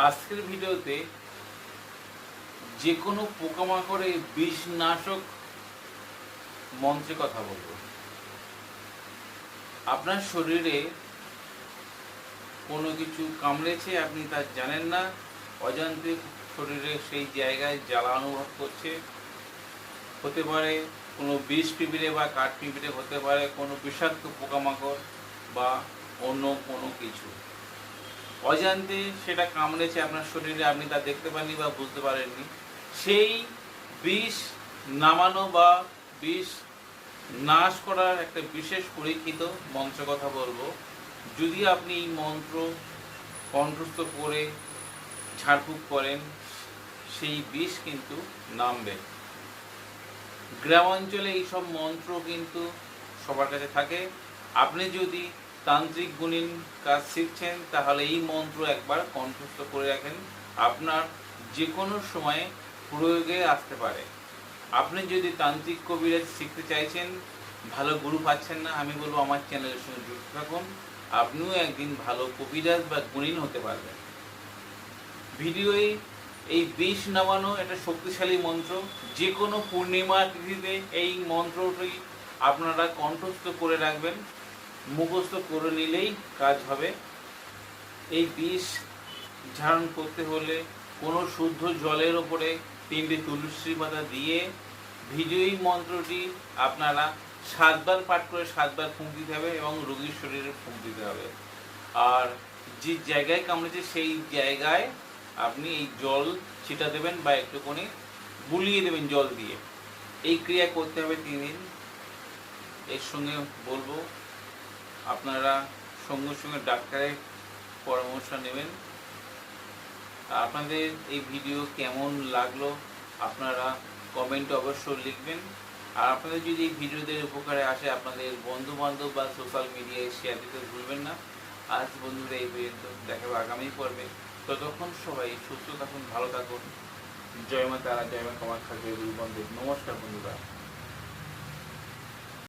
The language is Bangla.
আজকের ভিডিওতে যে কোনো পোকামাকড়ের বিষনাশক মন্ত্রে কথা বলবো। আপনার শরীরে কোনো কিছু কামড়েছে, আপনি তা জানেন না, অজান্তে শরীরে সেই জায়গায় জ্বালা অনুভব করছে। হতে পারে কোনো বিষ পিঁপড়ে বা কাঠ পিঁপড়ে, হতে পারে কোনো বিষাক্ত পোকামাকড় বা অন্য কোনো কিছু। অজান্তে সেটা কামড়েছে আপনার শরীরে, আপনি তা দেখতে পাননি বা বুঝতে পারেননি। সেই বিষ নামানো বা বিষ নাশ করার একটা বিশেষ পরীক্ষিত মন্ত্র কথা বলবো। যদি আপনি এই মন্ত্র কণ্ঠস্থ করে ঝাড়ফুঁক করেন, সেই বিষ কিন্তু নামবে। গ্রামাঞ্চলে এইসব মন্ত্র কিন্তু সবার কাছে থাকে। আপনি যদি তান্ত্রিক গুণিন কাজ শিখছেন, তাহলে এই মন্ত্র একবার কণ্ঠস্থ করে রাখেন, আপনার যে কোনো সময়ে প্রয়োগে আসতে পারে। আপনি যদি তান্ত্রিক কবিরাজ শিখতে চাইছেন, ভালো গুরু পাচ্ছেন না, আমি বলবো আমার চ্যানেলের সঙ্গে যুক্ত থাকুন, আপনিও একদিন ভালো কবিরাজ বা গুণিন হতে পারবেন। ভিডিওয়ে এই বিষ নামানো একটা শক্তিশালী মন্ত্র। যে কোনো পূর্ণিমা তিথিতে এই মন্ত্রটি আপনারা কণ্ঠস্থ করে রাখবেন, মুখস্থ করে নিলেই কাজ হবে। এই বিষ ধারণ করতে হলে কোনো শুদ্ধ জলের ওপরে 3টে তুলসী পাতা দিয়ে ভিডিওই মন্ত্রটি আপনারা 7বার পাঠ করে 7বার ফুঁক দিতে হবে এবং রোগীর শরীরে ফুঁক দিতে হবে। আর যে জায়গায় কামড়েছে সেই জায়গায় আপনি এই জল ছিটা দেবেন বা একটুখানি বুলিয়ে দেবেন জল দিয়ে। এই ক্রিয়া করতে হবে 3 দিন। এর সঙ্গে বলবো আপনারা সঙ্গে সঙ্গে ডাক্তারের পরামর্শ নেবেন। আপনাদের এই ভিডিও কেমন লাগলো আপনারা কমেন্টে অবশ্যই লিখবেন। আর আপনাদের যদি এই ভিডিওদের উপকারে আসে, আপনাদের বন্ধু বান্ধব বা সোশ্যাল মিডিয়ায় শেয়ার দিতে ভুলবেন না। আজ বন্ধুরা এই পর্যন্ত, দেখা হবে আগামী পর্বে। ততক্ষণ সবাই সুস্থ থাকুন, ভালো থাকুন। জয় মা তারা, জয় মা কামাখ্যা, জয় গুরু বন্দে। নমস্কার বন্ধুরা।